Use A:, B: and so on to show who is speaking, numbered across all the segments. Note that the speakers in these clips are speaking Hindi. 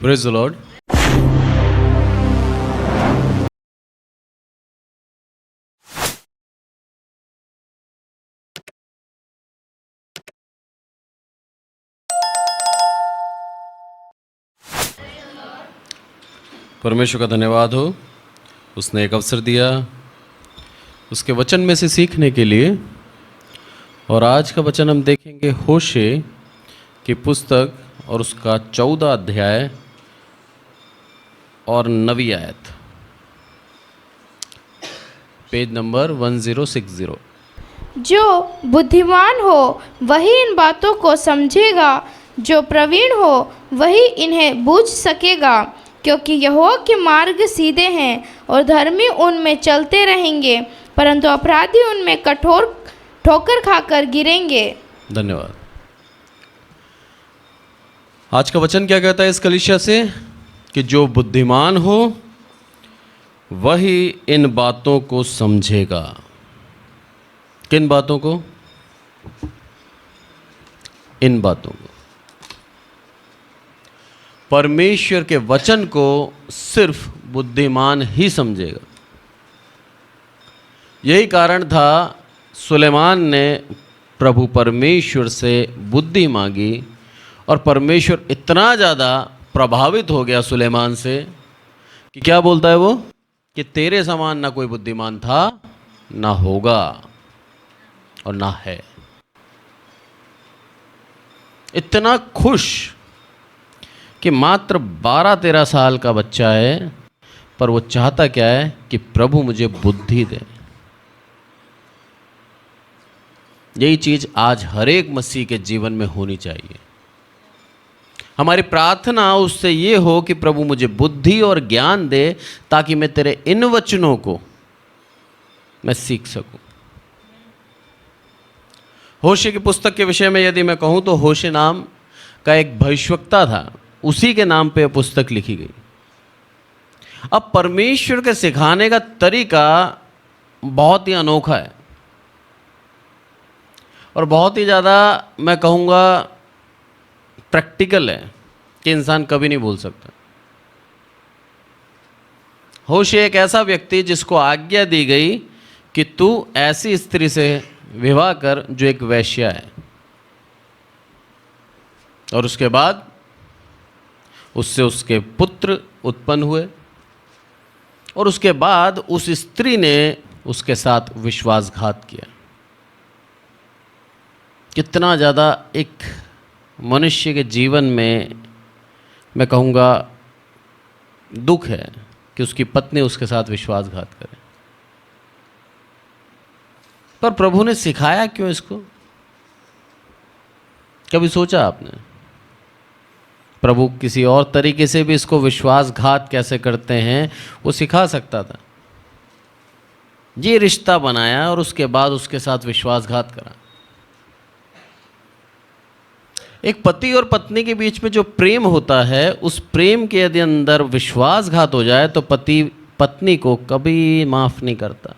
A: Praise the Lord. परमेश्वर का धन्यवाद हो, उसने एक अवसर दिया उसके वचन में से सीखने के लिए। और आज का वचन हम देखेंगे होशे की पुस्तक और उसका 14 अध्याय और 9वीं आयत, पेज नंबर 1060।
B: जो बुद्धिमान हो वही इन बातों को समझेगा, जो प्रवीण हो वही इन्हें बूझ सकेगा। क्योंकि यहोवा के मार्ग सीधे हैं और धर्मी उनमें चलते रहेंगे, परंतु अपराधी उनमें कठोर ठोकर खाकर गिरेंगे।
A: धन्यवाद। आज का वचन क्या कहता है इस कलीसिया से कि जो बुद्धिमान हो वही इन बातों को समझेगा। किन बातों को? इन बातों को। परमेश्वर के वचन को सिर्फ बुद्धिमान ही समझेगा। यही कारण था सुलेमान ने प्रभु परमेश्वर से बुद्धि मांगी और परमेश्वर इतना ज़्यादा प्रभावित हो गया सुलेमान से कि क्या बोलता है वो कि तेरे समान ना कोई बुद्धिमान था, ना होगा और ना है। इतना खुश कि मात्र 12-13 साल का बच्चा है, पर वो चाहता क्या है कि प्रभु मुझे बुद्धि दे। यही चीज आज हर एक मसीह के जीवन में होनी चाहिए। हमारी प्रार्थना उससे ये हो कि प्रभु मुझे बुद्धि और ज्ञान दे ताकि मैं तेरे इन वचनों को मैं सीख सकूं। होशे की पुस्तक के विषय में यदि मैं कहूं तो होशे नाम का एक भविष्यवक्ता था, उसी के नाम पे पुस्तक लिखी गई। अब परमेश्वर के सिखाने का तरीका बहुत ही अनोखा है और बहुत ही ज़्यादा मैं कहूँगा प्रैक्टिकल है कि इंसान कभी नहीं भूल सकता। होशे एक ऐसा व्यक्ति जिसको आज्ञा दी गई कि तू ऐसी स्त्री से विवाह कर जो एक वेश्या है, और उसके बाद उससे उसके पुत्र उत्पन्न हुए और उसके बाद उस स्त्री ने उसके साथ विश्वासघात किया। कितना ज़्यादा एक मनुष्य के जीवन में मैं कहूँगा दुख है कि उसकी पत्नी उसके साथ विश्वासघात करे। पर प्रभु ने सिखाया क्यों इसको? कभी सोचा आपने? प्रभु किसी और तरीके से भी इसको विश्वासघात कैसे करते हैं वो सिखा सकता था। ये रिश्ता बनाया और उसके बाद उसके साथ विश्वासघात करा। एक पति और पत्नी के बीच में जो प्रेम होता है, उस प्रेम के यदि अंदर विश्वासघात हो जाए तो पति पत्नी को कभी माफ नहीं करता।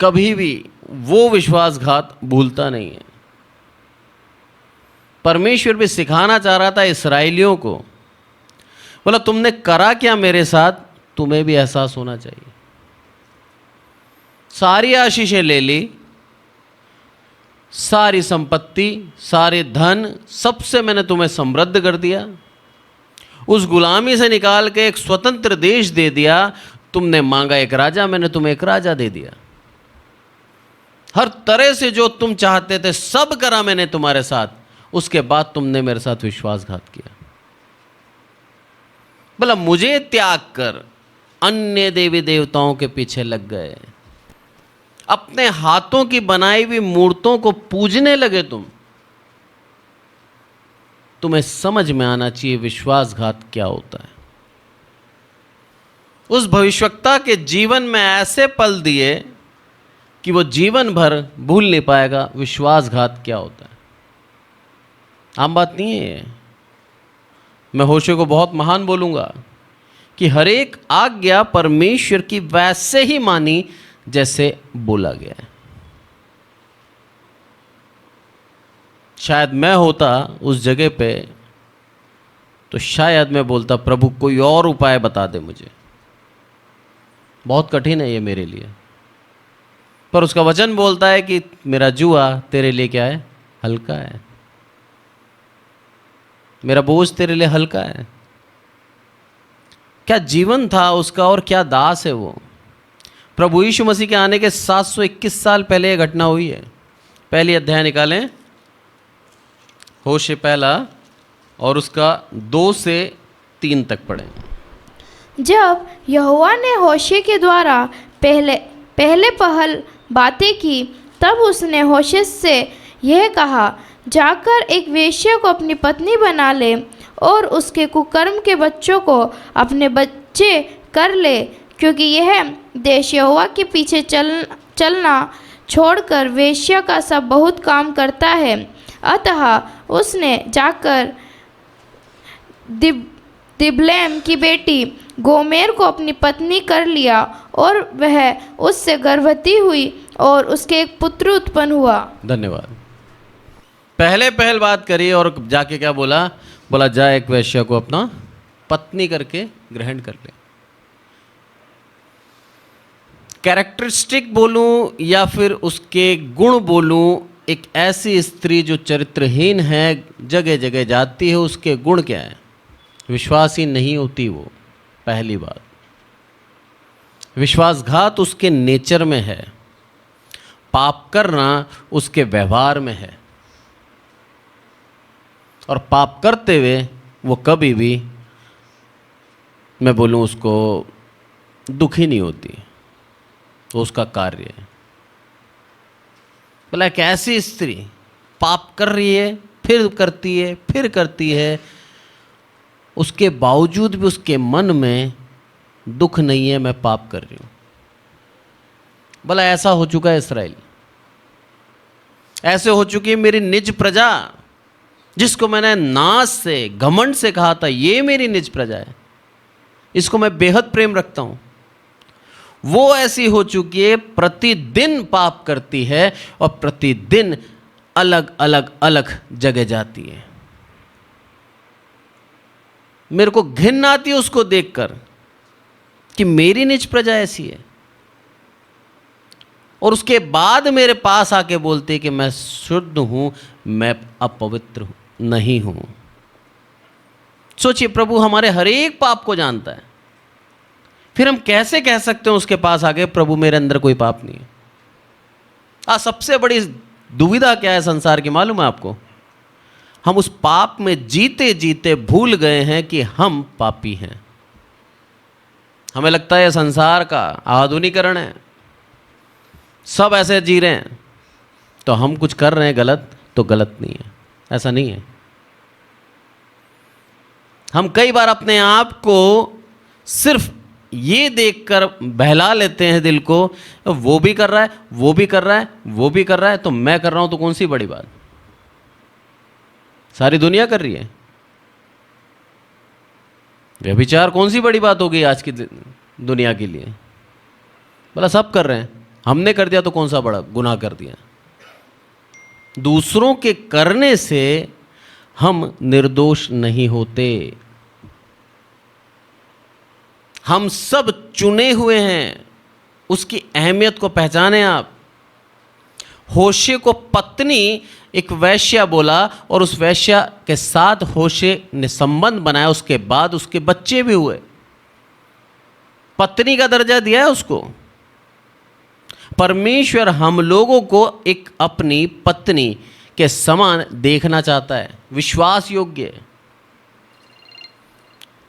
A: कभी भी वो विश्वासघात भूलता नहीं है। परमेश्वर भी सिखाना चाह रहा था इस्राएलियों को, बोला तुमने करा क्या मेरे साथ, तुम्हें भी एहसास होना चाहिए। सारी आशीषें ले ली, सारी संपत्ति, सारे धन, सबसे मैंने तुम्हें समृद्ध कर दिया। उस गुलामी से निकाल के एक स्वतंत्र देश दे दिया। तुमने मांगा एक राजा, मैंने तुम्हें एक राजा दे दिया। हर तरह से जो तुम चाहते थे सब करा मैंने तुम्हारे साथ। उसके बाद तुमने मेरे साथ विश्वासघात किया। बोला मुझे त्याग कर अन्य देवी देवताओं के पीछे लग गए, अपने हाथों की बनाई हुई मूर्तों को पूजने लगे। तुम्हें समझ में आना चाहिए विश्वासघात क्या होता है। उस भविष्यवक्ता के जीवन में ऐसे पल दिए कि वो जीवन भर भूल नहीं पाएगा विश्वासघात क्या होता है। आम बात नहीं है। मैं होशे को बहुत महान बोलूंगा कि हर एक आज्ञा परमेश्वर की वैसे ही मानी जैसे बोला गया है। शायद मैं होता उस जगह पे तो शायद मैं बोलता प्रभु कोई और उपाय बता दे मुझे, बहुत कठिन है ये मेरे लिए। पर उसका वचन बोलता है कि मेरा जुआ तेरे लिए क्या है, हल्का है, मेरा बोझ तेरे लिए हल्का है। क्या जीवन था उसका और क्या दास है वो। प्रभु यीशु मसीह के आने के 721 साल पहले यह घटना हुई है। पहली अध्याय निकालें, होशे पहला और उसका 2 से 3 तक पढ़ें।
B: जब यहोवा ने होशे के द्वारा पहल बातें की, तब उसने होशे से यह कहा, जाकर एक वेश्या को अपनी पत्नी बना ले और उसके कुकर्म के बच्चों को अपने बच्चे कर ले, क्योंकि यह देश यहोवा के पीछे चलना छोड़कर वेश्या का सब बहुत काम करता है। अतः उसने जाकर दिबलेम की बेटी गोमेर को अपनी पत्नी कर लिया और वह उससे गर्भवती हुई और उसके एक पुत्र उत्पन्न हुआ।
A: धन्यवाद। पहल बात करी और जाके क्या बोला, जा एक वेश्या को अपना पत्नी करके ग्रहण कर ले। कैरेक्टरिस्टिक बोलूं या फिर उसके गुण बोलूं, एक ऐसी स्त्री जो चरित्रहीन है, जगह जगह जाती है, उसके गुण क्या है, विश्वासी नहीं होती वो। पहली बात, विश्वासघात उसके नेचर में है, पाप करना उसके व्यवहार में है, और पाप करते हुए वो कभी भी, मैं बोलूं उसको, दुखी नहीं होती, तो उसका कार्य है। बोला एक ऐसी स्त्री पाप कर रही है, फिर करती है, फिर करती है, उसके बावजूद भी उसके मन में दुख नहीं है, मैं पाप कर रही हूं। बोला ऐसा हो चुका है इस्राएल, ऐसे हो चुकी है मेरी निज प्रजा, जिसको मैंने नाज से, घमंड से कहा था ये मेरी निज प्रजा है, इसको मैं बेहद प्रेम रखता हूं, वो ऐसी हो चुकी है, प्रतिदिन पाप करती है और प्रतिदिन अलग अलग अलग जगह जाती है। मेरे को घिन आती है उसको देखकर कि मेरी निज प्रजा ऐसी है, और उसके बाद मेरे पास आके बोलते कि मैं शुद्ध हूं, मैं अपवित्र नहीं हूं। सोचिए, प्रभु हमारे हर एक पाप को जानता है, फिर हम कैसे कह सकते हैं उसके पास आके प्रभु मेरे अंदर कोई पाप नहीं है। सबसे बड़ी दुविधा क्या है संसार की, मालूम है आपको? हम उस पाप में जीते जीते भूल गए हैं कि हम पापी हैं। हमें लगता है संसार का आधुनिकीकरण है, सब ऐसे जी रहे हैं, तो हम कुछ कर रहे हैं गलत, तो गलत नहीं है, ऐसा नहीं है। हम कई बार अपने आप को सिर्फ ये देखकर बहला लेते हैं दिल को, वो भी कर रहा है, वो भी कर रहा है, वो भी कर रहा है, तो मैं कर रहा हूं, तो कौन सी बड़ी बात, सारी दुनिया कर रही है। व्यभिचार कौन सी बड़ी बात हो गई आज की दुनिया के लिए? बोला सब कर रहे हैं, हमने कर दिया तो कौन सा बड़ा गुनाह कर दिया। दूसरों के करने से हम निर्दोष नहीं होते, हम सब चुने हुए हैं। उसकी अहमियत को पहचाने आप। होशे को पत्नी एक वैश्या बोला और उस वैश्या के साथ होशे ने संबंध बनाया, उसके बाद उसके बच्चे भी हुए। पत्नी का दर्जा दिया है उसको। परमेश्वर हम लोगों को एक अपनी पत्नी के समान देखना चाहता है, विश्वास योग्य।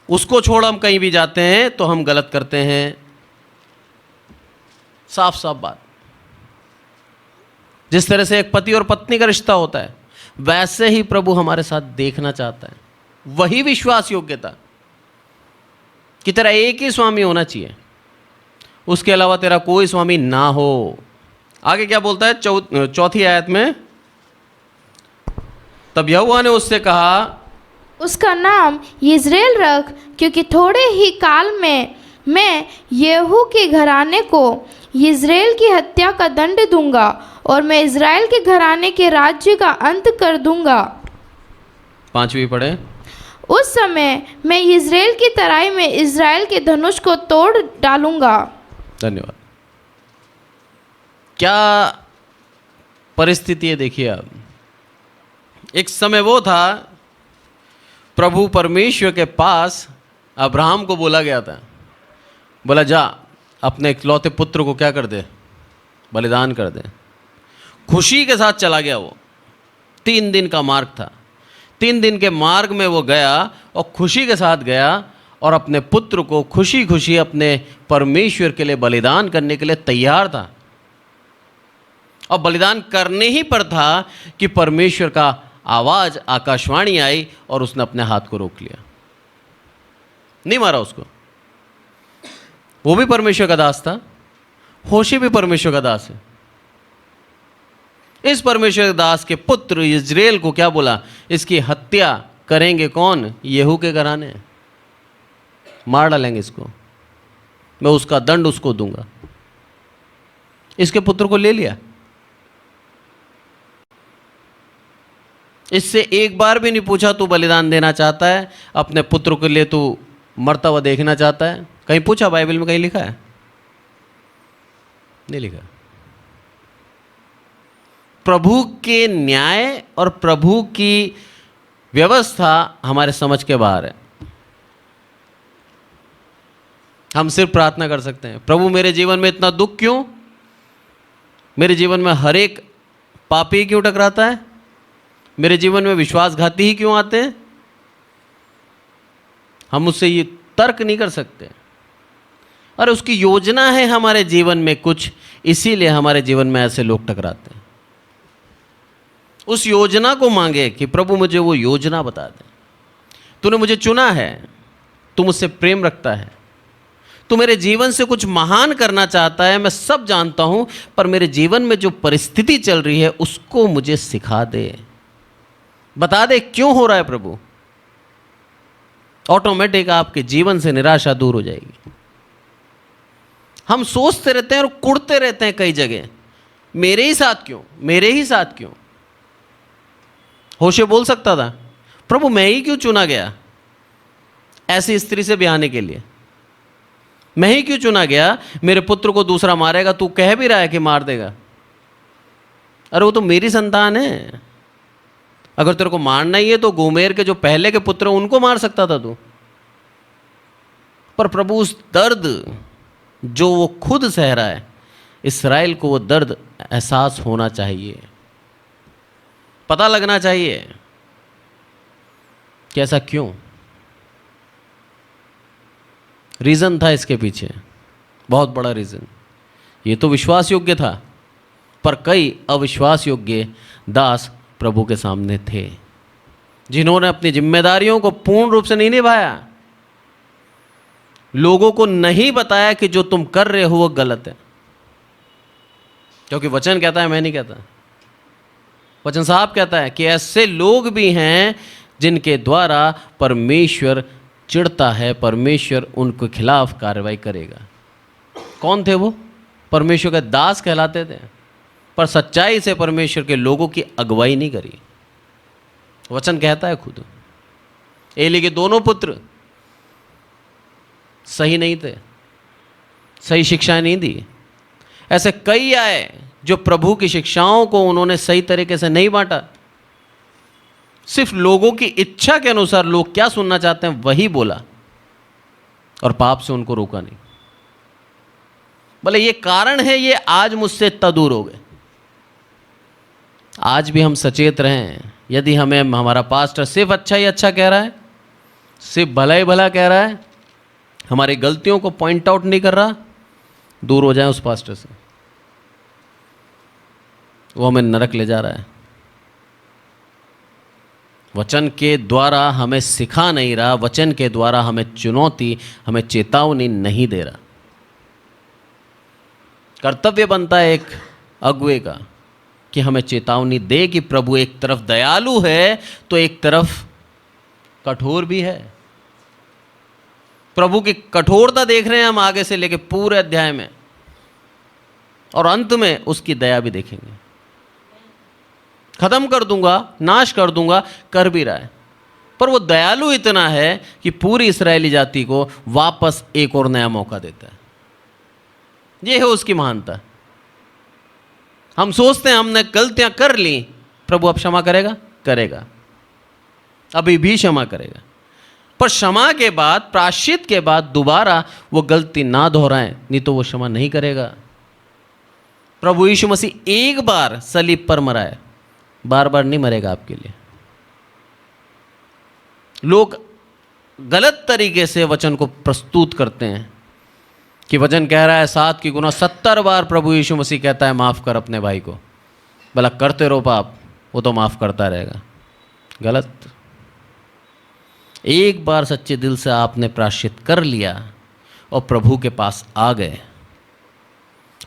A: उसको छोड़ हम कहीं भी जाते हैं तो हम गलत करते हैं, साफ साफ बात। जिस तरह से एक पति और पत्नी का रिश्ता होता है, वैसे ही प्रभु हमारे साथ देखना चाहता है। वही विश्वास योग्यता कि तेरा एक ही स्वामी होना चाहिए, उसके अलावा तेरा कोई स्वामी ना हो। आगे क्या बोलता है 4वीं आयत में, तब यहोवा ने उससे कहा,
B: उसका नाम यिज्रेल रख, क्योंकि थोड़े ही काल में मैं येहू के घराने को यिज्रेल की हत्या का दंड दूंगा और मैं इज़राइल के घराने के राज्य का अंत कर दूंगा।
A: 5वीं पढ़े।
B: उस समय मैं इज़राइल की तराई में इज़राइल के धनुष को तोड़ डालूंगा।
A: धन्यवाद। क्या परिस्थिति है देखिए आप। एक समय वो था, प्रभु परमेश्वर के पास अब्राहम को बोला गया था, बोला जा अपने इकलौते पुत्र को क्या कर दे, बलिदान कर दे। खुशी के साथ चला गया वो। 3 दिन का मार्ग था। 3 दिन के मार्ग में वो गया और खुशी के साथ गया और अपने पुत्र को खुशी खुशी अपने परमेश्वर के लिए बलिदान करने के लिए तैयार था। और बलिदान करने ही पर था कि परमेश्वर का आवाज आकाशवाणी आई और उसने अपने हाथ को रोक लिया। नहीं मारा उसको। वो भी परमेश्वर का दास था, होशे भी परमेश्वर का दास है। इस परमेश्वर के दास के पुत्र इज़राइल को क्या बोला, इसकी हत्या करेंगे कौन, येहू के घराने, मार डालेंगे इसको, मैं उसका दंड उसको दूंगा। इसके पुत्र को ले लिया। इससे एक बार भी नहीं पूछा तू बलिदान देना चाहता है, अपने पुत्र के लिए तू मरता हुआ देखना चाहता है? कहीं पूछा? बाइबल में कहीं लिखा है? नहीं लिखा। प्रभु के न्याय और प्रभु की व्यवस्था हमारे समझ के बाहर है। हम सिर्फ प्रार्थना कर सकते हैं, प्रभु मेरे जीवन में इतना दुख क्यों, मेरे जीवन में हर एक पापी क्यों टकराता है, मेरे जीवन में विश्वासघाती ही क्यों आते हैं। हम उससे ये तर्क नहीं कर सकते। और उसकी योजना है हमारे जीवन में कुछ, इसीलिए हमारे जीवन में ऐसे लोग टकराते हैं। उस योजना को मांगे कि प्रभु मुझे वो योजना बता दे। तूने मुझे चुना है, तू मुझसे प्रेम रखता है, तू मेरे जीवन से कुछ महान करना चाहता है, मैं सब जानता हूं, पर मेरे जीवन में जो परिस्थिति चल रही है उसको मुझे सिखा दे, बता दे क्यों हो रहा है प्रभु। ऑटोमेटिक आपके जीवन से निराशा दूर हो जाएगी। हम सोचते रहते हैं और कुड़ते रहते हैं कई जगह, मेरे ही साथ क्यों, मेरे ही साथ क्यों। होशे बोल सकता था, प्रभु मैं ही क्यों चुना गया ऐसी स्त्री से ब्याहने के लिए, मैं ही क्यों चुना गया, मेरे पुत्र को दूसरा मारेगा, तू कह भी रहा है कि मार देगा। अरे वो तो मेरी संतान है, अगर तेरे को मारना ही है तो गोमेर के जो पहले के पुत्र उनको मार सकता था तू। पर प्रभु उस दर्द जो वो खुद सह रहा है, इस्राएल को वो दर्द एहसास होना चाहिए, पता लगना चाहिए कि ऐसा क्यों। रीजन था इसके पीछे, बहुत बड़ा रीजन। ये तो विश्वास योग्य था, पर कई अविश्वास योग्य दास प्रभु के सामने थे, जिन्होंने अपनी जिम्मेदारियों को पूर्ण रूप से नहीं निभाया, लोगों को नहीं बताया कि जो तुम कर रहे हो वो गलत है। क्योंकि वचन कहता है, मैं नहीं कहता, वचन साहब कहता है कि ऐसे लोग भी हैं जिनके द्वारा परमेश्वर चिढ़ता है, परमेश्वर उनके खिलाफ कार्रवाई करेगा। कौन थे वो? परमेश्वर के दास कहलाते थे, पर सच्चाई से परमेश्वर के लोगों की अगुवाई नहीं करी। वचन कहता है खुद, एली के दोनों पुत्र सही नहीं थे, सही शिक्षा नहीं दी। ऐसे कई आए जो प्रभु की शिक्षाओं को उन्होंने सही तरीके से नहीं बांटा, सिर्फ लोगों की इच्छा के अनुसार लोग क्या सुनना चाहते हैं वही बोला, और पाप से उनको रोका नहीं। बोले ये कारण है ये आज मुझसे इतना दूर हो गए। आज भी हम सचेत रहें, यदि हमें हमारा पास्टर सिर्फ अच्छा ही अच्छा कह रहा है, सिर्फ भला ही भला कह रहा है, हमारी गलतियों को पॉइंट आउट नहीं कर रहा, दूर हो जाए उस पास्टर से। वो हमें नरक ले जा रहा है। वचन के द्वारा हमें सिखा नहीं रहा, वचन के द्वारा हमें चुनौती, हमें चेतावनी नहीं दे रहा। कर्तव्य बनता है एक अगुवे का कि हमें चेतावनी दे कि प्रभु एक तरफ दयालु है तो एक तरफ कठोर भी है। प्रभु की कठोरता देख रहे हैं हम आगे से लेके पूरे अध्याय में, और अंत में उसकी दया भी देखेंगे। खत्म कर दूंगा, नाश कर दूंगा, कर भी रहा है, पर वो दयालु इतना है कि पूरी इस्राएली जाति को वापस एक और नया मौका देता है। ये है उसकी महानता। हम सोचते हैं हमने गलतियां कर ली, प्रभु अब क्षमा करेगा, करेगा, अभी भी क्षमा करेगा, पर क्षमा के बाद, प्रायश्चित के बाद दोबारा वो गलती ना दोहराएं, नहीं तो वो क्षमा नहीं करेगा। प्रभु यीशु मसीह एक बार सलीब पर मरा है, बार बार नहीं मरेगा आपके लिए। लोग गलत तरीके से वचन को प्रस्तुत करते हैं कि वचन कह रहा है 7 की गुना 70 बार प्रभु यीशु मसीह कहता है माफ़ कर अपने भाई को, भला करते रहो पाप, वो तो माफ़ करता रहेगा। गलत। एक बार सच्चे दिल से आपने प्रायश्चित कर लिया और प्रभु के पास आ गए,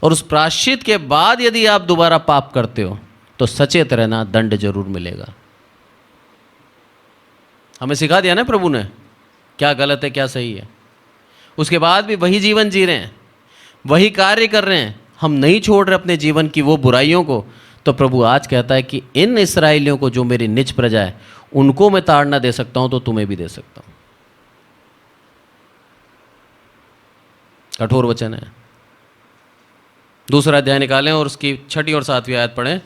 A: और उस प्रायश्चित के बाद यदि आप दोबारा पाप करते हो तो सचेत रहना, दंड जरूर मिलेगा। हमें सिखा दिया ना प्रभु ने क्या गलत है क्या सही है, उसके बाद भी वही जीवन जी रहे हैं, वही कार्य कर रहे हैं, हम नहीं छोड़ रहे अपने जीवन की वो बुराइयों को। तो प्रभु आज कहता है कि इन इस्राएलियों को जो मेरी निज प्रजा है उनको मैं ताड़ना दे सकता हूं तो तुम्हें भी दे सकता हूं। कठोर वचन है। दूसरा अध्याय निकालें और उसकी 6वीं और 7वीं आयत पढ़ें।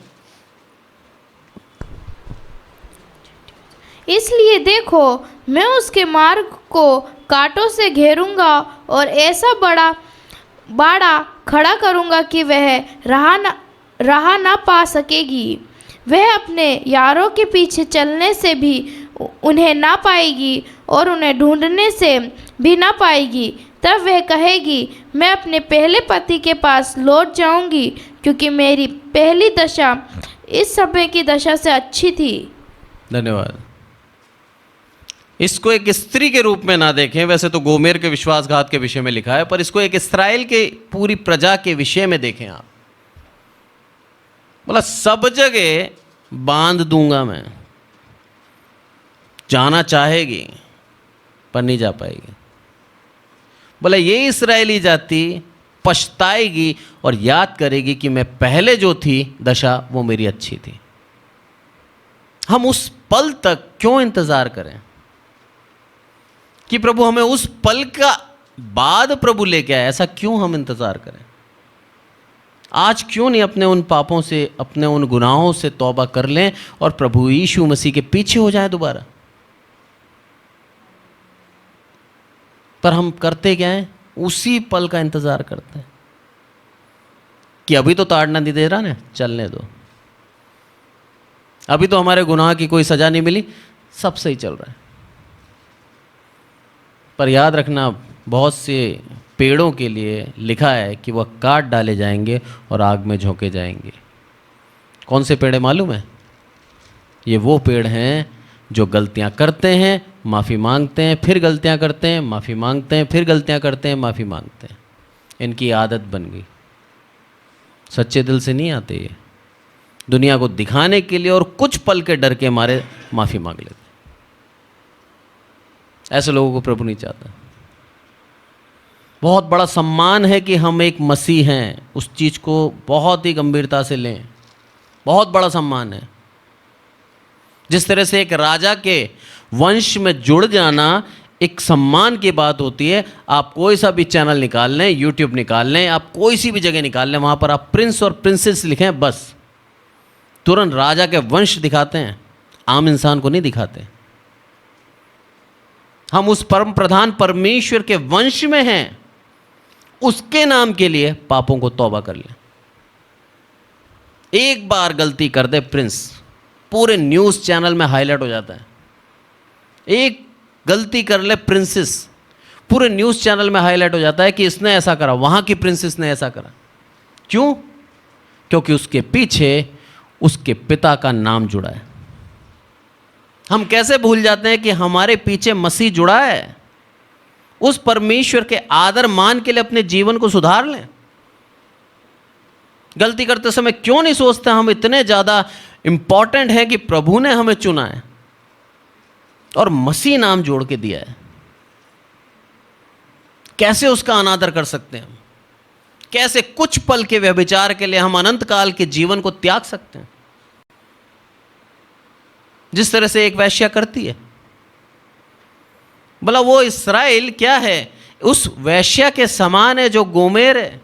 B: इसलिए देखो, मैं उसके मार्ग को कांटों से घेरूंगा और ऐसा बड़ा बाड़ा खड़ा करूंगा कि वह राह ना पा सकेगी। वह अपने यारों के पीछे चलने से भी उन्हें ना पाएगी और उन्हें ढूंढने से भी ना पाएगी। तब वह कहेगी, मैं अपने पहले पति के पास लौट जाऊंगी, क्योंकि मेरी पहली दशा इस समय की दशा से अच्छी थी।
A: धन्यवाद। इसको एक स्त्री के रूप में ना देखें, वैसे तो गोमेर के विश्वासघात के विषय में लिखा है, पर इसको एक इस्राएल के पूरी प्रजा के विषय में देखें आप। बोला सब जगह बांध दूंगा मैं, जाना चाहेगी पर नहीं जा पाएगी। बोला ये इस्राएली जाति पछताएगी और याद करेगी कि मैं पहले जो थी दशा वो मेरी अच्छी थी। हम उस पल तक क्यों इंतजार करें कि प्रभु हमें उस पल का बाद प्रभु लेके आए? ऐसा क्यों हम इंतजार करें? आज क्यों नहीं अपने उन पापों से, अपने उन गुनाहों से तौबा कर लें और प्रभु यीशु मसीह के पीछे हो जाए दोबारा? पर हम करते क्या हैं? उसी पल का इंतजार करते हैं कि अभी तो ताड़ना नहीं दे रहा ना, चलने दो, अभी तो हमारे गुनाह की कोई सजा नहीं मिली, सब सही चल रहा है। पर याद रखना, बहुत से पेड़ों के लिए लिखा है कि वह काट डाले जाएंगे और आग में झोंके जाएंगे। कौन से पेड़ है मालूम है? ये वो पेड़ हैं जो गलतियां करते हैं, माफ़ी मांगते हैं, फिर गलतियां करते हैं, माफ़ी मांगते हैं, फिर गलतियां करते हैं, माफ़ी मांगते हैं। इनकी आदत बन गई। सच्चे दिल से नहीं आते ये, दुनिया को दिखाने के लिए और कुछ पल के डर के मारे माफ़ी मांग लेते। ऐसे लोगों को प्रभु नहीं चाहता। बहुत बड़ा सम्मान है कि हम एक मसीह हैं, उस चीज़ को बहुत ही गंभीरता से लें। बहुत बड़ा सम्मान है। जिस तरह से एक राजा के वंश में जुड़ जाना एक सम्मान की बात होती है। आप कोई सा भी चैनल निकाल लें, यूट्यूब निकाल लें, आप कोई सी भी जगह निकाल लें, वहाँ पर आप प्रिंस और प्रिंसेस लिखें, बस तुरंत राजा के वंश दिखाते हैं, आम इंसान को नहीं दिखाते। हम उस परम प्रधान परमेश्वर के वंश में हैं, उसके नाम के लिए पापों को तौबा कर लें। एक बार गलती कर दे प्रिंस, पूरे न्यूज़ चैनल में हाईलाइट हो जाता है। एक गलती कर ले प्रिंसेस, पूरे न्यूज़ चैनल में हाईलाइट हो जाता है कि इसने ऐसा करा, वहाँ की प्रिंसेस ने ऐसा करा। क्यों? क्योंकि उसके पीछे उसके पिता का नाम जुड़ा है। हम कैसे भूल जाते हैं कि हमारे पीछे मसीह जुड़ा है? उस परमेश्वर के आदर मान के लिए अपने जीवन को सुधार लें। गलती करते समय क्यों नहीं सोचते हम इतने ज़्यादा इंपॉर्टेंट है कि प्रभु ने हमें चुना है और मसीह नाम जोड़ के दिया है। कैसे उसका अनादर कर सकते हैं हम? कैसे कुछ पल के व्यभिचार के लिए हम अनंत काल के जीवन को त्याग सकते हैं? जिस तरह से एक वैश्या करती है, बोला वो इस्राएल क्या है, उस वैश्या के समान है जो गोमेर है,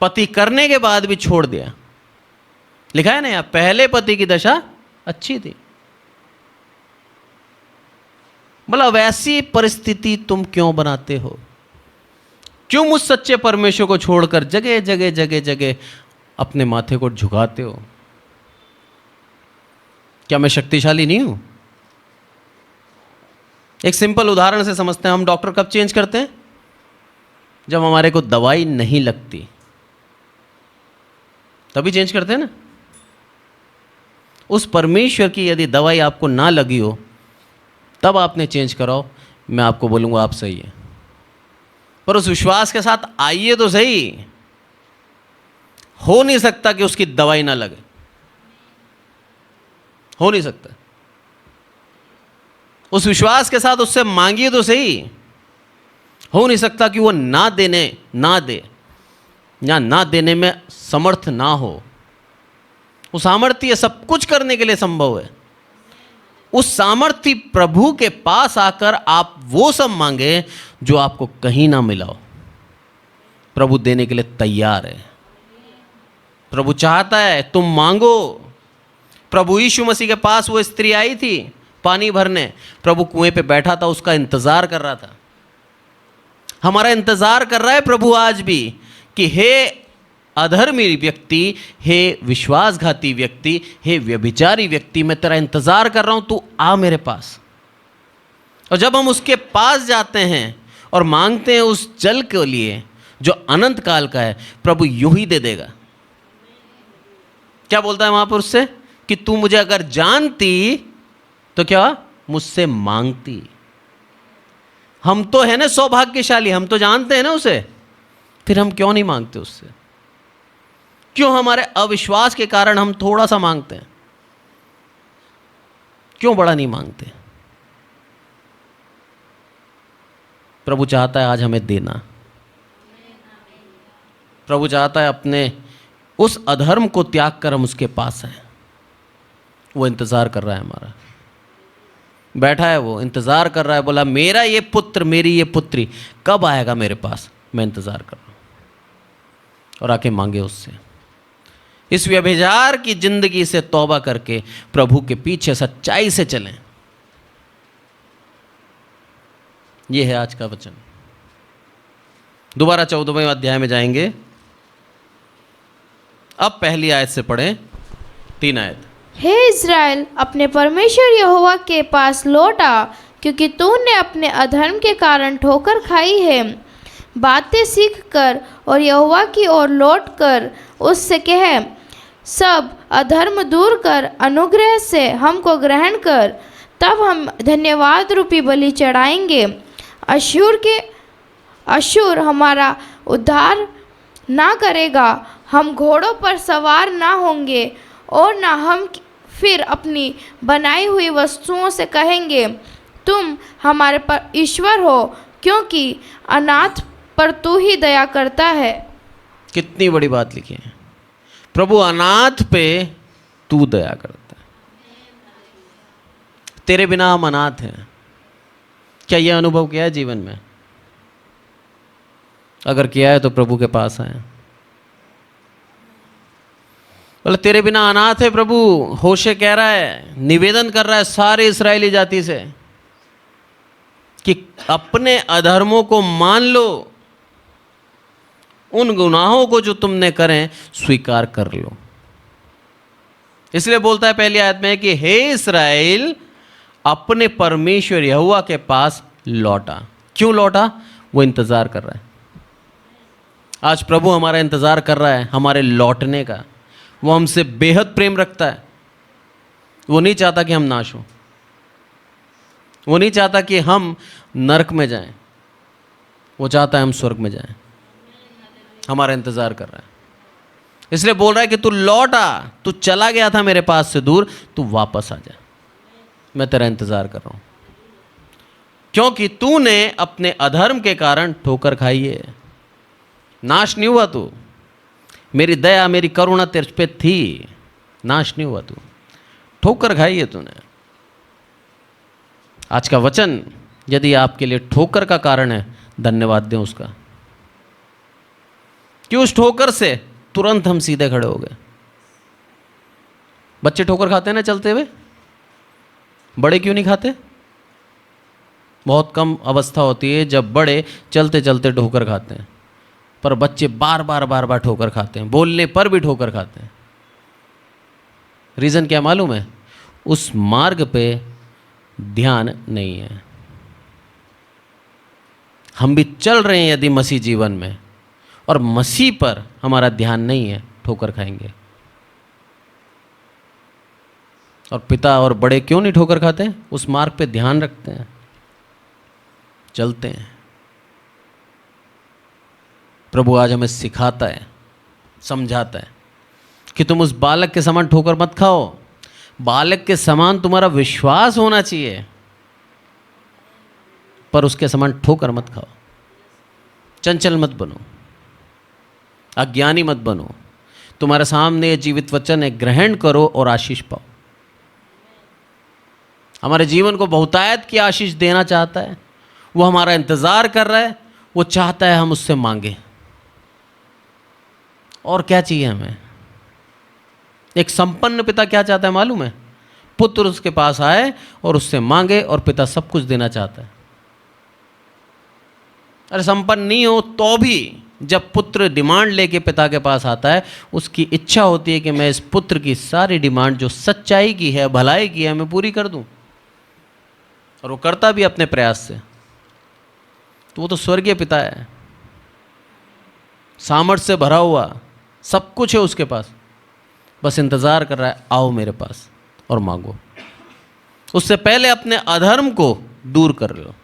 A: पति करने के बाद भी छोड़ दिया। लिखा है ना यहाँ, पहले पति की दशा अच्छी थी। बोला वैसी परिस्थिति तुम क्यों बनाते हो? क्यों मुझ सच्चे परमेश्वर को छोड़कर जगह जगह जगह जगह अपने माथे को झुकाते हो? क्या मैं शक्तिशाली नहीं हूं? एक सिंपल उदाहरण से समझते हैं। हम डॉक्टर कब चेंज करते हैं? जब हमारे को दवाई नहीं लगती, तभी चेंज करते हैं ना। उस परमेश्वर की यदि दवाई आपको ना लगी हो, तब आपने चेंज कराओ, मैं आपको बोलूंगा आप सही है। पर उस विश्वास के साथ आइए तो सही। हो नहीं सकता कि उसकी दवाई ना लगे, हो नहीं सकता। उस विश्वास के साथ उससे मांगिए तो सही। हो नहीं सकता कि वो ना दे या ना देने में समर्थ ना हो। वो सामर्थ्य सब कुछ करने के लिए संभव है। उस सामर्थ्य प्रभु के पास आकर आप वो सब मांगे जो आपको कहीं ना मिला हो। प्रभु देने के लिए तैयार है। प्रभु चाहता है तुम मांगो। प्रभु यीशु मसीह के पास वो स्त्री आई थी पानी भरने। प्रभु कुएं पे बैठा था, उसका इंतजार कर रहा था। हमारा इंतजार कर रहा है प्रभु आज भी कि हे अधर्मी व्यक्ति, हे विश्वासघाती व्यक्ति, हे व्यभिचारी व्यक्ति, मैं तेरा इंतजार कर रहा हूं, तू आ मेरे पास। और जब हम उसके पास जाते हैं और मांगते हैं उस जल के लिए जो अनंत काल का है, प्रभु यूं ही दे देगा। क्या बोलता है वहां पर उससे कि तू मुझे अगर जानती तो क्या मुझसे मांगती। हम तो है ना सौभाग्यशाली, हम तो जानते हैं ना उसे, फिर हम क्यों नहीं मांगते उससे? क्यों हमारे अविश्वास के कारण हम थोड़ा सा मांगते हैं? क्यों बड़ा नहीं मांगते? प्रभु चाहता है आज हमें देना। प्रभु चाहता है अपने उस अधर्म को त्याग कर हम उसके पास आए। वो इंतजार कर रहा है हमारा। बैठा है वो, इंतजार कर रहा है। बोला मेरा ये पुत्र, मेरी ये पुत्री कब आएगा मेरे पास, मैं इंतजार कर रहा हूं। और आके मांगे उससे। इस व्यभिचार की जिंदगी से तौबा करके प्रभु के पीछे सच्चाई से चलें। यह है आज का वचन। दोबारा 14वें अध्याय में जाएंगे। अब पहली आयत से पढ़ें, 3 आयत।
B: हे इज़राइल, अपने परमेश्वर यहोवा के पास लौट आ, क्योंकि तूने अपने अधर्म के कारण ठोकर खाई है। बातें सीख कर और यहोवा की ओर लौट कर उससे कह, सब अधर्म दूर कर अनुग्रह से हमको ग्रहण कर, तब हम धन्यवाद रूपी बलि चढ़ाएंगे। अश्शूर हमारा उद्धार ना करेगा। हम घोड़ों पर सवार ना होंगे और ना हम फिर अपनी बनाई हुई वस्तुओं से कहेंगे, तुम हमारे पर ईश्वर हो, क्योंकि अनाथ पर तू ही दया करता है।
A: कितनी बड़ी बात लिखी है। प्रभु अनाथ पे तू दया करता है। तेरे बिना हम अनाथ हैं। क्या यह अनुभव किया है जीवन में? अगर किया है तो प्रभु के पास आए। बोले तेरे बिना अनाथ है प्रभु। होशे कह रहा है, निवेदन कर रहा है सारे इस्राएली जाति से कि अपने अधर्मों को मान लो, उन गुनाहों को जो तुमने करें स्वीकार कर लो। इसलिए बोलता है पहली आयत में कि हे इस्राएल, अपने परमेश्वर यहोवा के पास लौटा। क्यों लौटा? वो इंतजार कर रहा है। आज प्रभु हमारा इंतजार कर रहा है हमारे लौटने का। वो हमसे बेहद प्रेम रखता है। वो नहीं चाहता कि हम नाश हो। वो नहीं चाहता कि हम नरक में जाएं। वो चाहता है हम स्वर्ग में जाएं। हमारा इंतजार कर रहा है। इसलिए बोल रहा है कि तू लौट आ। तू चला गया था मेरे पास से दूर, तू वापस आ जा। मैं तेरा इंतजार कर रहा हूं, क्योंकि तूने अपने अधर्म के कारण ठोकर खाई है। नाश नहीं हुआ तू। मेरी दया, मेरी करुणा तेरे पे थी। नाश नहीं हुआ तू, ठोकर खाई है तूने। आज का वचन यदि आपके लिए ठोकर का कारण है, धन्यवाद दें उसका कि उस ठोकर से तुरंत हम सीधे खड़े हो गए। बच्चे ठोकर खाते हैं ना चलते हुए, बड़े क्यों नहीं खाते? बहुत कम अवस्था होती है जब बड़े चलते चलते ठोकर खाते हैं, पर बच्चे बार बार ठोकर खाते हैं, बोलने पर भी ठोकर खाते हैं। रीज़न क्या मालूम है? उस मार्ग पे ध्यान नहीं है। हम भी चल रहे हैं यदि मसीह जीवन में, और मसीह पर हमारा ध्यान नहीं है, ठोकर खाएंगे। और पिता और बड़े क्यों नहीं ठोकर खाते? उस मार्ग पे ध्यान रखते हैं, चलते हैं। प्रभु आज हमें सिखाता है, समझाता है कि तुम उस बालक के समान ठोकर मत खाओ। बालक के समान तुम्हारा विश्वास होना चाहिए, पर उसके समान ठोकर मत खाओ। चंचल मत बनो, अज्ञानी मत बनो। तुम्हारे सामने ये जीवित वचन है, ग्रहण करो और आशीष पाओ। हमारे जीवन को बहुतायत की आशीष देना चाहता है, वो हमारा इंतजार कर रहा है, वो चाहता है हम उससे मांगे। और क्या चाहिए हमें? एक संपन्न पिता क्या चाहता है मालूम है? पुत्र उसके पास आए और उससे मांगे, और पिता सब कुछ देना चाहता है। अरे संपन्न नहीं हो तो भी जब पुत्र डिमांड लेके पिता के पास आता है, उसकी इच्छा होती है कि मैं इस पुत्र की सारी डिमांड जो सच्चाई की है, भलाई की है, मैं पूरी कर दूं। और वो करता भी अपने प्रयास से। तो वो तो स्वर्गीय पिता है, सामर्थ्य से भरा हुआ, सब कुछ है उसके पास, बस इंतजार कर रहा है, आओ मेरे पास और मांगो। उससे पहले अपने अधर्म को दूर कर लो,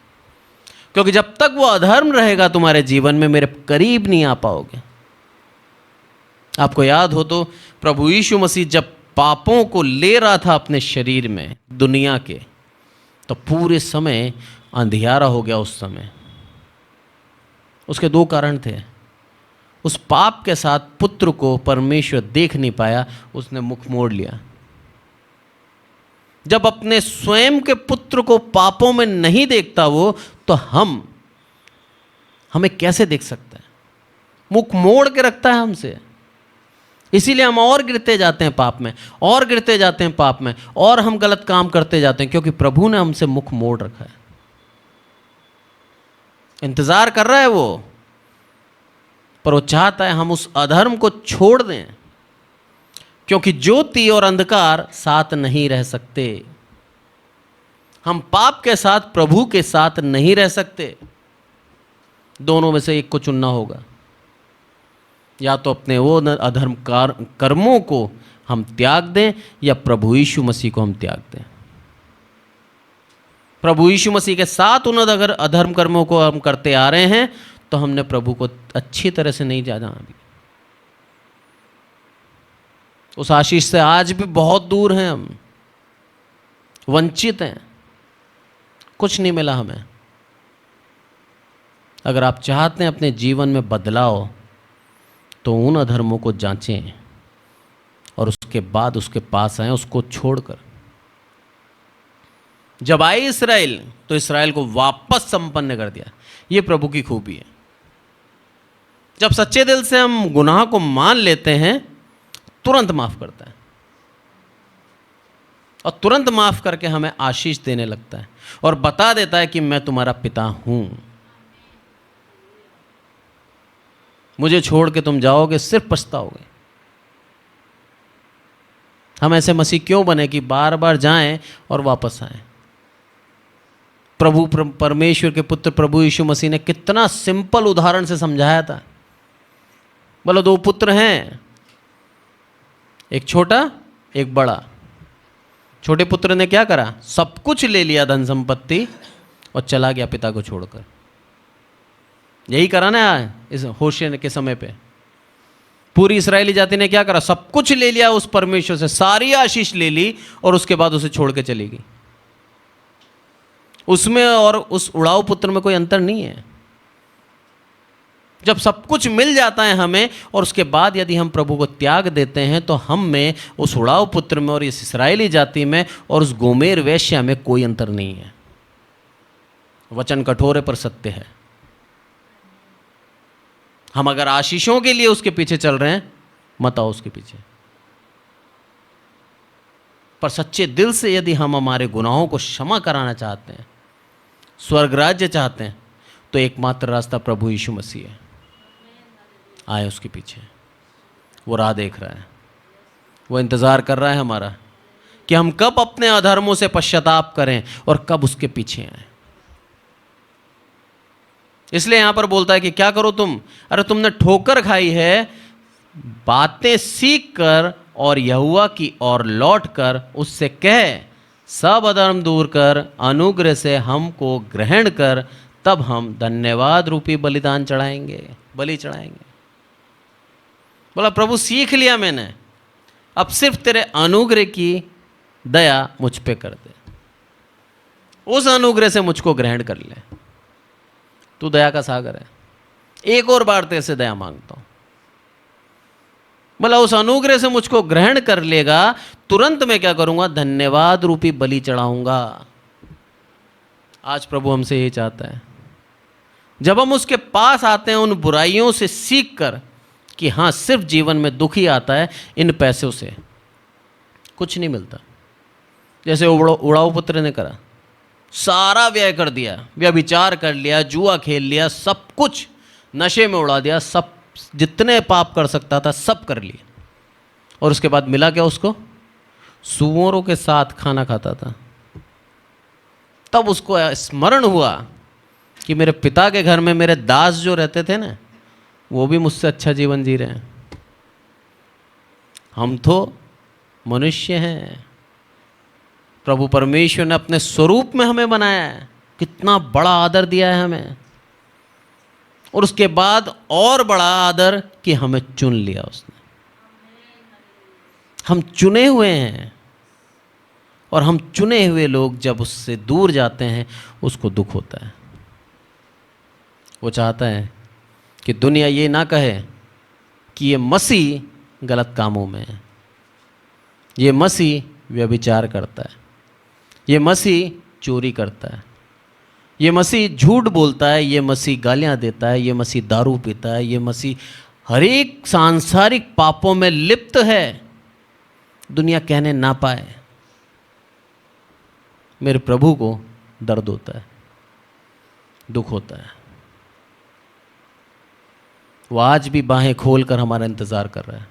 A: क्योंकि जब तक वो अधर्म रहेगा तुम्हारे जीवन में, मेरे करीब नहीं आ पाओगे। आपको याद हो तो प्रभु यीशु मसीह जब पापों को ले रहा था अपने शरीर में दुनिया के, तो पूरे समय अंधियारा हो गया। उस समय उसके दो कारण थे। उस पाप के साथ पुत्र को परमेश्वर देख नहीं पाया, उसने मुख मोड़ लिया। जब अपने स्वयं के पुत्र को पापों में नहीं देखता वो, तो हमें कैसे देख सकता है? मुख मोड़ के रखता है हमसे। इसीलिए हम और गिरते जाते हैं पाप में, और गिरते जाते हैं पाप में, और हम गलत काम करते जाते हैं, क्योंकि प्रभु ने हमसे मुख मोड़ रखा है। इंतजार कर रहा है वो, पर वो चाहता है हम उस अधर्म को छोड़ दें, क्योंकि ज्योति और अंधकार साथ नहीं रह सकते। हम पाप के साथ प्रभु के साथ नहीं रह सकते। दोनों में से एक को चुनना होगा। या तो अपने वो अधर्म कर्मों को हम त्याग दें, या प्रभु यीशु मसीह को हम त्याग दें। प्रभु यीशु मसीह के साथ उन अगर अधर्म कर्मों को हम करते आ रहे हैं, तो हमने प्रभु को अच्छी तरह से नहीं जाना। अभी उस आशीष से आज भी बहुत दूर हैं, हम वंचित हैं, कुछ नहीं मिला हमें। अगर आप चाहते हैं अपने जीवन में बदलाव, तो उन अधर्मों को जांचें और उसके बाद उसके पास आए, उसको छोड़कर। जब आए इस्राएल, तो इस्राएल को वापस संपन्न कर दिया। ये प्रभु की खूबी है। जब सच्चे दिल से हम गुनाह को मान लेते हैं, तुरंत माफ करता है, और तुरंत माफ करके हमें आशीष देने लगता है, और बता देता है कि मैं तुम्हारा पिता हूं। मुझे छोड़ के तुम जाओगे, सिर्फ पछताओगे। हम ऐसे मसीह क्यों बने कि बार बार जाएं और वापस आएं? प्रभु परमेश्वर के पुत्र प्रभु यीशु मसीह ने कितना सिंपल उदाहरण से समझाया था। बोलो, दो पुत्र हैं, एक छोटा एक बड़ा। छोटे पुत्र ने क्या करा? सब कुछ ले लिया, धन संपत्ति, और चला गया पिता को छोड़कर। यही करा ना इस होशे के समय पे। पूरी इस्राएली जाति ने क्या करा? सब कुछ ले लिया उस परमेश्वर से, सारी आशीष ले ली, और उसके बाद उसे छोड़ के चली गई। उसमें और उस उड़ाऊ पुत्र में कोई अंतर नहीं है। जब सब कुछ मिल जाता है हमें, और उसके बाद यदि हम प्रभु को त्याग देते हैं, तो हम में, उस उड़ाऊ पुत्र में और इस इस्राएली जाति में और उस गोमेर वेश्या में कोई अंतर नहीं है। वचन कठोर है पर सत्य है। हम अगर आशीषों के लिए उसके पीछे चल रहे हैं, मत आओ उसके पीछे। पर सच्चे दिल से यदि हम हमारे गुनाहों को क्षमा कराना चाहते हैं, स्वर्ग राज्य चाहते हैं, तो एकमात्र रास्ता प्रभु यीशु मसीह है। आए उसके पीछे। वो राह देख रहा है, वो इंतज़ार कर रहा है हमारा कि हम कब अपने अधर्मों से पश्चाताप करें और कब उसके पीछे आए। इसलिए यहां पर बोलता है कि क्या करो तुम, अरे तुमने ठोकर खाई है, बातें सीख कर और यहोवा की ओर लौट कर उससे कह, सब अधर्म दूर कर अनुग्रह से हमको ग्रहण कर, तब हम धन्यवाद रूपी बलिदान चढ़ाएंगे, बलि चढ़ाएंगे। बोला प्रभु सीख लिया मैंने, अब सिर्फ तेरे अनुग्रह की दया मुझ पे कर दे, उस अनुग्रह से मुझको ग्रहण कर ले। तू दया का सागर है, एक और बार तेरे से दया मांगता हूं। बोला उस अनुग्रह से मुझको ग्रहण कर लेगा, तुरंत मैं क्या करूंगा, धन्यवाद रूपी बलि चढ़ाऊंगा। आज प्रभु हमसे ये चाहता है, जब हम उसके पास आते हैं उन बुराइयों से सीख कर कि हाँ सिर्फ जीवन में दुख ही आता है, इन पैसों से कुछ नहीं मिलता। जैसे उड़ाऊ पुत्र ने करा, सारा व्यय कर दिया, व्यभिचार कर लिया, जुआ खेल लिया, सब कुछ नशे में उड़ा दिया, सब जितने पाप कर सकता था सब कर लिए, और उसके बाद मिला क्या उसको, सूअरों के साथ खाना खाता था। तब उसको स्मरण हुआ कि मेरे पिता के घर में मेरे दास जो रहते थे ना, वो भी मुझसे अच्छा जीवन जी रहे हैं। हम तो मनुष्य हैं, प्रभु परमेश्वर ने अपने स्वरूप में हमें बनाया है, कितना बड़ा आदर दिया है हमें, और उसके बाद और बड़ा आदर कि हमें चुन लिया उसने। हम चुने हुए हैं, और हम चुने हुए लोग जब उससे दूर जाते हैं उसको दुख होता है। वो चाहता है कि दुनिया ये ना कहे कि ये मसीह गलत कामों में है, ये मसीह व्यभिचार करता है, ये मसीह चोरी करता है, ये मसीह झूठ बोलता है, ये मसीह गालियां देता है, ये मसीह दारू पीता है, ये मसीह हर एक सांसारिक पापों में लिप्त है, दुनिया कहने ना पाए। मेरे प्रभु को दर्द होता है, दुख होता है। वो आज भी बाहें खोलकर हमारा इंतजार कर रहा है,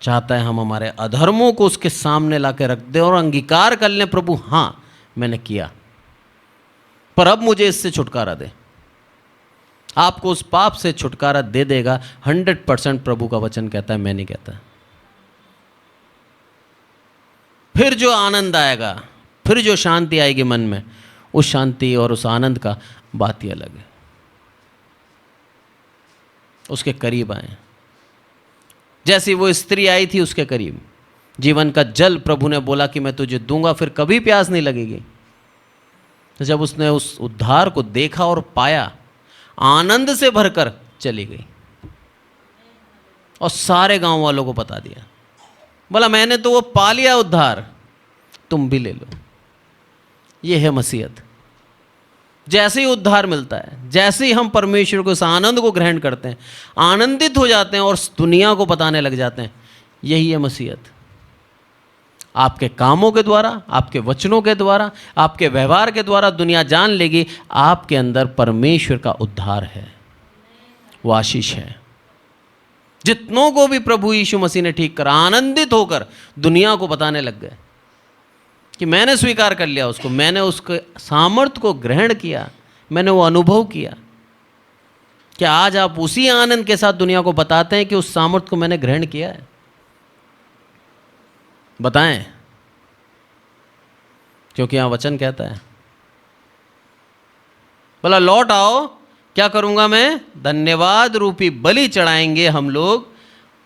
A: चाहता है हम हमारे अधर्मों को उसके सामने लाके रख दें और अंगीकार कर लें, प्रभु हाँ मैंने किया, पर अब मुझे इससे छुटकारा दे। आपको उस पाप से छुटकारा दे देगा 100%, प्रभु का वचन कहता है, मैं नहीं कहता। फिर जो आनंद आएगा, फिर जो शांति आएगी मन में, उस शांति और उस आनंद का बात ही अलग है। उसके करीब आए, जैसी वो स्त्री आई थी उसके करीब, जीवन का जल प्रभु ने बोला कि मैं तुझे दूंगा, फिर कभी प्यास नहीं लगेगी। तो जब उसने उस उद्धार को देखा और पाया, आनंद से भरकर चली गई और सारे गांव वालों को बता दिया, बोला मैंने तो वो पा लिया उद्धार, तुम भी ले लो। ये है मसीहत। जैसे ही उद्धार मिलता है, जैसे ही हम परमेश्वर को, इस आनंद को ग्रहण करते हैं, आनंदित हो जाते हैं और दुनिया को बताने लग जाते हैं, यही है मसीहत। आपके कामों के द्वारा, आपके वचनों के द्वारा, आपके व्यवहार के द्वारा दुनिया जान लेगी आपके अंदर परमेश्वर का उद्धार है, वो आशीष है। जितनों को भी प्रभु यीशु मसीह ने ठीक करा, आनंदित होकर दुनिया को बताने लग गए कि मैंने स्वीकार कर लिया उसको, मैंने उसके सामर्थ्य को ग्रहण किया, मैंने वो अनुभव किया। क्या आज आप उसी आनंद के साथ दुनिया को बताते हैं कि उस सामर्थ्य को मैंने ग्रहण किया है? बताएं, क्योंकि यहां वचन कहता है, बोला लौट आओ, क्या करूंगा मैं, धन्यवाद रूपी बलि चढ़ाएंगे हम लोग,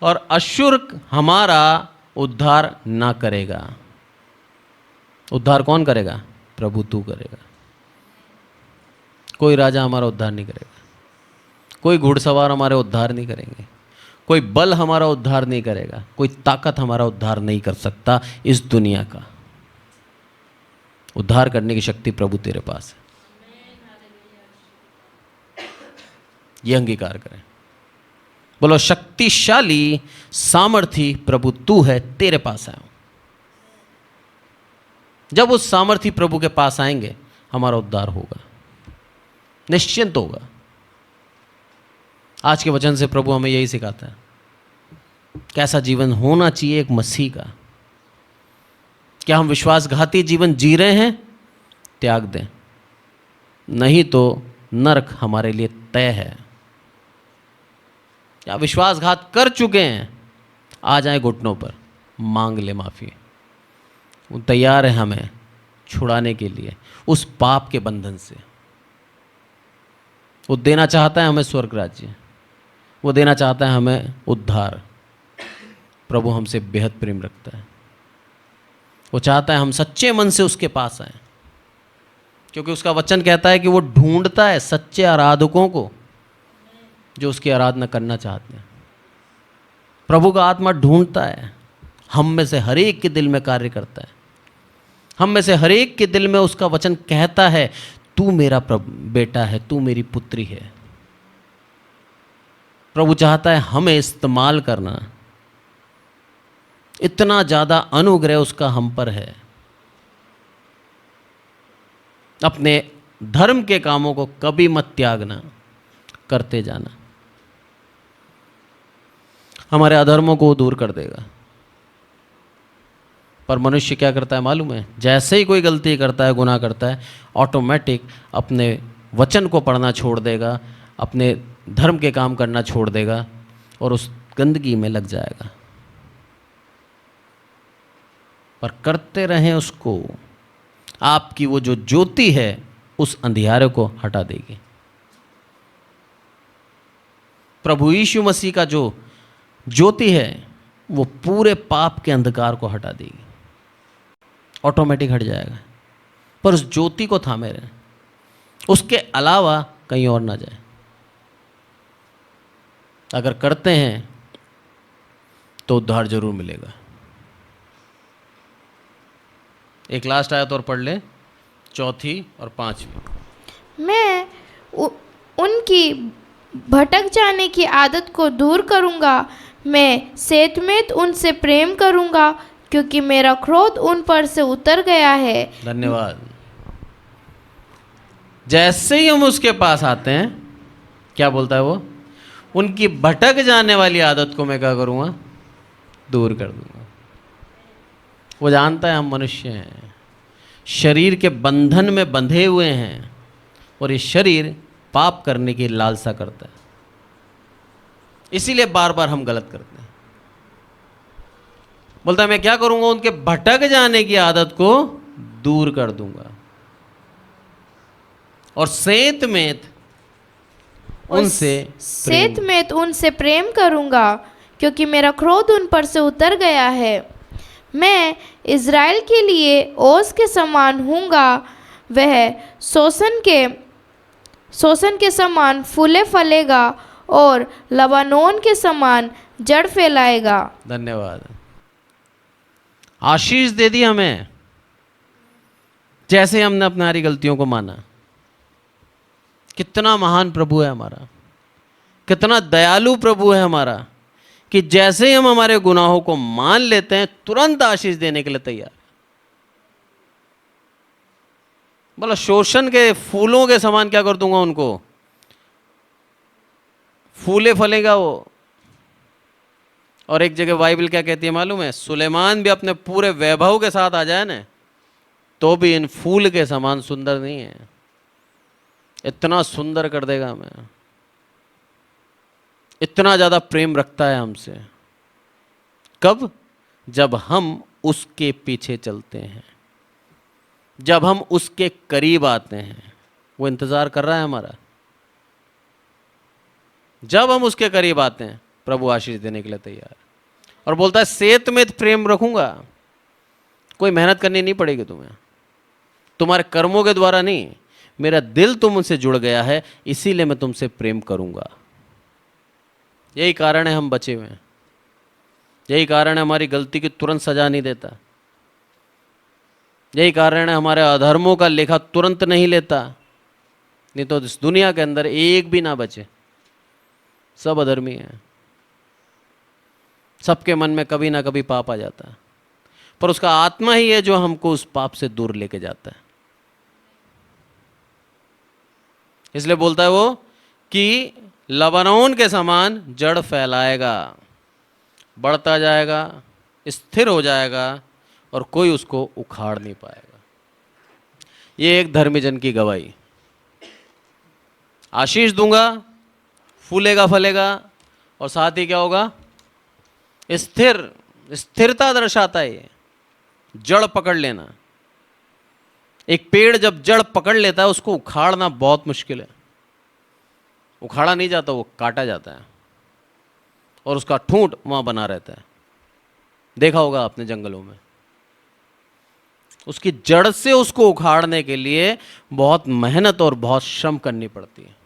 A: और अशुर हमारा उद्धार ना करेगा। उद्धार कौन करेगा? प्रभु तू करेगा। कोई राजा हमारा उद्धार नहीं करेगा, कोई घुड़सवार हमारे उद्धार नहीं करेंगे, कोई बल हमारा उद्धार नहीं करेगा, कोई ताकत हमारा उद्धार नहीं कर सकता इस दुनिया का। उद्धार करने की शक्ति प्रभु तेरे पास है। ये अंगीकार करें। बोलो, शक्तिशाली सामर्थी प्रभु तू है, तेरे पास आया हूं। जब उस सामर्थी प्रभु के पास आएंगे हमारा उद्धार होगा, निश्चिंत होगा। आज के वचन से प्रभु हमें यही सिखाता है, कैसा जीवन होना चाहिए एक मसीह का। क्या हम विश्वासघाती जीवन जी रहे हैं? त्याग दें, नहीं तो नरक हमारे लिए तय है। या विश्वासघात कर चुके हैं, आ जाए घुटनों पर, मांग ले माफी। वो तैयार है हमें छुड़ाने के लिए उस पाप के बंधन से। वो देना चाहता है हमें स्वर्ग राज्य, वो देना चाहता है हमें उद्धार। प्रभु हमसे बेहद प्रेम रखता है। वो चाहता है हम सच्चे मन से उसके पास आएं, क्योंकि उसका वचन कहता है कि वो ढूंढता है सच्चे आराधकों को जो उसकी आराधना करना चाहते हैं। प्रभु का आत्मा ढूंढता है, हम में से हर एक के दिल में कार्य करता है। हम में से हर एक के दिल में उसका वचन कहता है, तू मेरा बेटा है, तू मेरी पुत्री है। प्रभु चाहता है हमें इस्तेमाल करना। इतना ज़्यादा अनुग्रह उसका हम पर है। अपने धर्म के कामों को कभी मत त्यागना, करते जाना। हमारे अधर्मों को वो दूर कर देगा। पर मनुष्य क्या करता है मालूम है? जैसे ही कोई गलती करता है, गुनाह करता है, ऑटोमेटिक अपने वचन को पढ़ना छोड़ देगा, अपने धर्म के काम करना छोड़ देगा और उस गंदगी में लग जाएगा। पर करते रहें उसको, आपकी वो जो ज्योति है उस अंधियारे को हटा देगी। प्रभु यीशु मसीह का जो ज्योति है वो पूरे पाप के अंधकार को हटा देगी, ऑटोमेटिक हट जाएगा। पर उस ज्योति को थामे रहें, उसके अलावा कहीं और ना जाए। अगर करते हैं तो उद्धार जरूर मिलेगा। एक लास्ट आयत और पढ़ ले, 4 और 5।
B: मैं उनकी भटक जाने की आदत को दूर करूंगा। मैं सेतमेत उनसे प्रेम करूंगा, क्योंकि मेरा क्रोध उन पर से उतर गया है।
A: धन्यवाद। जैसे ही हम उसके पास आते हैं, क्या बोलता है वो? उनकी भटक जाने वाली आदत को मैं क्या करूँगा? दूर कर दूंगा। वो जानता है हम मनुष्य हैं, शरीर के बंधन में बंधे हुए हैं, और ये शरीर पाप करने की लालसा करता है। इसीलिए बार बार हम गलत करते हैं। बोलता है मैं क्या करूंगा? उनके भटक जाने की आदत को दूर कर दूंगा, और सेतमेत
B: उनसे प्रेम करूंगा, क्योंकि मेरा क्रोध उन पर से उतर गया है। मैं इज़राइल के लिए ओस के समान हूँगा, वह सोसन के समान फूले फलेगा और लबानोन के समान जड़ फैलाएगा।
A: धन्यवाद। आशीष दे दी हमें, जैसे हमने अपनी सारी गलतियों को माना। कितना महान प्रभु है हमारा, कितना दयालु प्रभु है हमारा, कि जैसे ही हम हमारे गुनाहों को मान लेते हैं तुरंत आशीष देने के लिए तैयार। बोला शोषण के फूलों के समान क्या कर दूंगा उनको, फूले फलेगा वो। और एक जगह बाइबल क्या कहती है मालूम है? सुलेमान भी अपने पूरे वैभव के साथ आ जाए ना, तो भी इन फूल के समान सुंदर नहीं है। इतना सुंदर कर देगा हमें, इतना ज़्यादा प्रेम रखता है हमसे। कब? जब हम उसके पीछे चलते हैं, जब हम उसके करीब आते हैं। वो इंतज़ार कर रहा है हमारा। जब हम उसके करीब आते हैं प्रभु आशीष देने के लिए तैयार। और बोलता है सेत में प्रेम रखूंगा। कोई मेहनत करनी नहीं पड़ेगी तुम्हें, तुम्हारे कर्मों के द्वारा नहीं, मेरा दिल तुमसे जुड़ गया है, इसीलिए मैं तुमसे प्रेम करूंगा। यही कारण है हम बचे हुए हैं, यही कारण है हमारी गलती की तुरंत सजा नहीं देता, यही कारण है हमारे अधर्मों का लेखा तुरंत नहीं लेता। नहीं तो इस दुनिया के अंदर एक भी ना बचे, सब अधर्मी हैं। सबके मन में कभी ना कभी पाप आ जाता है, पर उसका आत्मा ही है जो हमको उस पाप से दूर लेके जाता है। इसलिए बोलता है वो कि लबानोन के समान जड़ फैलाएगा, बढ़ता जाएगा, स्थिर हो जाएगा और कोई उसको उखाड़ नहीं पाएगा। ये एक धर्मी जन की गवाही। आशीष दूंगा, फूलेगा फलेगा, और साथ ही क्या होगा? स्थिरता दर्शाता है ये, जड़ पकड़ लेना। एक पेड़ जब जड़ पकड़ लेता है उसको उखाड़ना बहुत मुश्किल है। उखाड़ा नहीं जाता, वो काटा जाता है और उसका ठूंठ वहां बना रहता है। देखा होगा आपने जंगलों में। उसकी जड़ से उसको उखाड़ने के लिए बहुत मेहनत और बहुत श्रम करनी पड़ती है।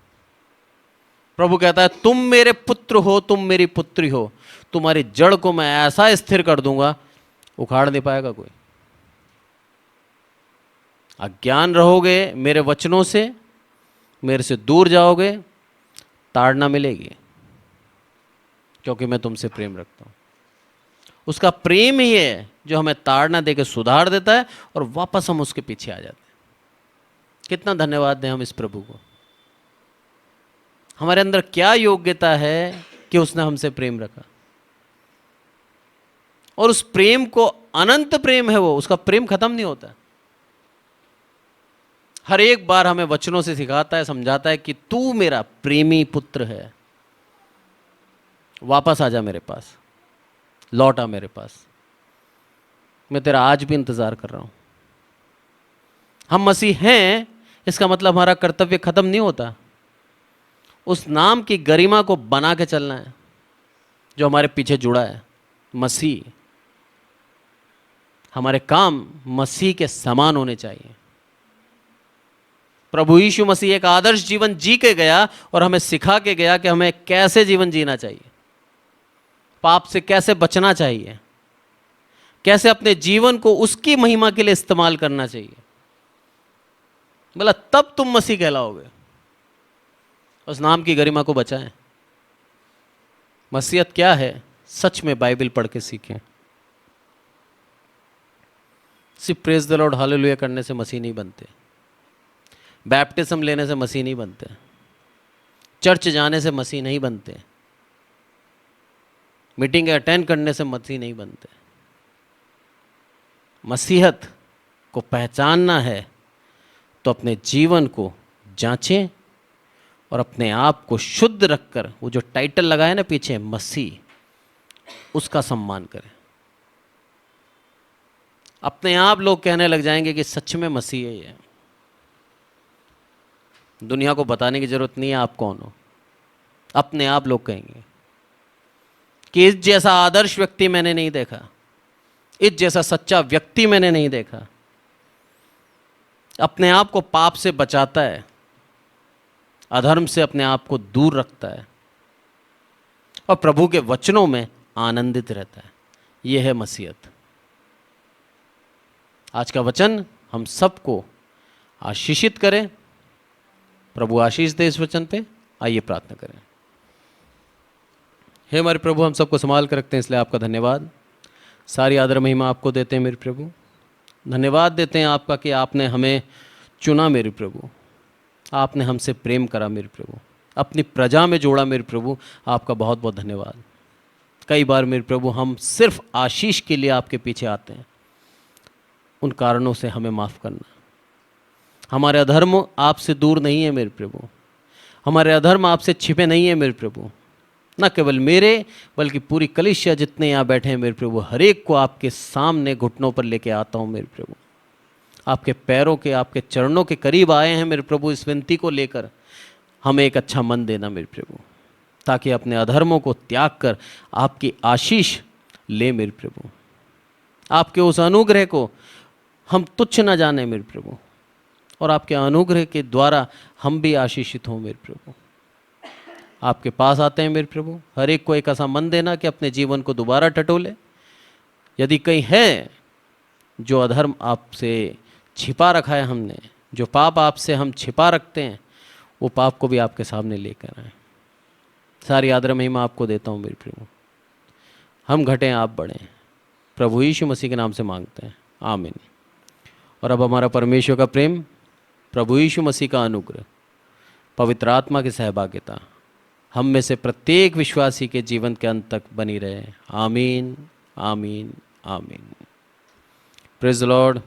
A: प्रभु कहता है तुम मेरे पुत्र हो, तुम मेरी पुत्री हो, तुम्हारी जड़ को मैं ऐसा स्थिर कर दूंगा, उखाड़ नहीं पाएगा कोई। अज्ञान रहोगे मेरे वचनों से, मेरे से दूर जाओगे, ताड़ना मिलेगी, क्योंकि मैं तुमसे प्रेम रखता हूं। उसका प्रेम ही है जो हमें ताड़ना देकर सुधार देता है और वापस हम उसके पीछे आ जाते हैं। कितना धन्यवाद दें हम इस प्रभु को। हमारे अंदर क्या योग्यता है कि उसने हमसे प्रेम रखा, और उस प्रेम को अनंत प्रेम है वो, उसका प्रेम खत्म नहीं होता। हर एक बार हमें वचनों से सिखाता है, समझाता है कि तू मेरा प्रेमी पुत्र है, वापस आ जा मेरे पास, लौट आ मेरे पास, मैं तेरा आज भी इंतजार कर रहा हूं। हम मसीह हैं, इसका मतलब हमारा कर्तव्य खत्म नहीं होता। उस नाम की गरिमा को बना के चलना है जो हमारे पीछे जुड़ा है, मसीह। हमारे काम मसीह के समान होने चाहिए। प्रभु यीशु मसीह एक आदर्श जीवन जी के गया और हमें सिखा के गया कि हमें कैसे जीवन जीना चाहिए, पाप से कैसे बचना चाहिए, कैसे अपने जीवन को उसकी महिमा के लिए इस्तेमाल करना चाहिए। बोला तब तुम मसीह कहलाओगे। उस नाम की गरिमा को बचाएं। मसीहत क्या है? सच में बाइबल पढ़ के सीखें। सिर्फ प्रेज द लॉर्ड हालेलुया करने से मसीह नहीं बनते, बैप्टिज्म लेने से मसीह नहीं बनते, चर्च जाने से मसीह नहीं बनते, मीटिंग अटेंड करने से मसीह नहीं बनते। मसीहत को पहचानना है तो अपने जीवन को जांचें और अपने आप को शुद्ध रखकर, वो जो टाइटल लगा है ना पीछे मसीह, उसका सम्मान करें। अपने आप लोग कहने लग जाएंगे कि सच में मसीह है ये। दुनिया को बताने की जरूरत नहीं है आप कौन हो, अपने आप लोग कहेंगे कि इस जैसा आदर्श व्यक्ति मैंने नहीं देखा, इस जैसा सच्चा व्यक्ति मैंने नहीं देखा। अपने आप को पाप से बचाता है, अधर्म से अपने आप को दूर रखता है और प्रभु के वचनों में आनंदित रहता है। यह है मसीहत। आज का वचन हम सबको आशीषित करे। प्रभु आशीष दे इस वचन पे। आइए प्रार्थना करें। हे हमारे प्रभु, हम सबको संभाल कर रखते हैं, इसलिए आपका धन्यवाद। सारी आदर महिमा आपको देते हैं मेरे प्रभु। धन्यवाद देते हैं आपका कि आपने हमें चुना मेरे प्रभु, आपने हमसे प्रेम करा मेरे प्रभु, अपनी प्रजा में जोड़ा मेरे प्रभु। आपका बहुत बहुत धन्यवाद। कई बार मेरे प्रभु हम सिर्फ आशीष के लिए आपके पीछे आते हैं, उन कारणों से हमें माफ़ करना। हमारे अधर्म आपसे दूर नहीं है मेरे प्रभु, हमारे अधर्म आपसे छिपे नहीं है मेरे प्रभु। न केवल मेरे बल्कि पूरी कलीसिया जितने यहाँ बैठे हैं मेरे प्रभु, हर एक को आपके सामने घुटनों पर लेके आता हूँ मेरे प्रभु। आपके पैरों के, आपके चरणों के करीब आए हैं मेरे प्रभु, इस विनती को लेकर हमें एक अच्छा मन देना मेरे प्रभु, ताकि अपने अधर्मों को त्याग कर आपकी आशीष ले मेरे प्रभु। आपके उस अनुग्रह को हम तुच्छ न जाने मेरे प्रभु, और आपके अनुग्रह के द्वारा हम भी आशीषित हों मेरे प्रभु। आपके पास आते हैं मेरे प्रभु, हर एक को एक ऐसा मन देना कि अपने जीवन को दोबारा टटोले। यदि कहीं है जो अधर्म आपसे छिपा रखा है हमने, जो पाप आपसे हम छिपा रखते हैं, वो पाप को भी आपके सामने लेकर आए। सारी आदर महिमा आपको देता हूँ मेरे प्रियो। हम घटें आप बढ़ें, प्रभु यीशु मसीह के नाम से मांगते हैं, आमीन। और अब हमारा परमेश्वर का प्रेम, प्रभु यीशु मसीह का अनुग्रह, पवित्र आत्मा की सहभागिता हम में से प्रत्येक विश्वासी के जीवन के अंत तक बनी रहे। आमीन, आमीन, आमीन। Praise the Lord.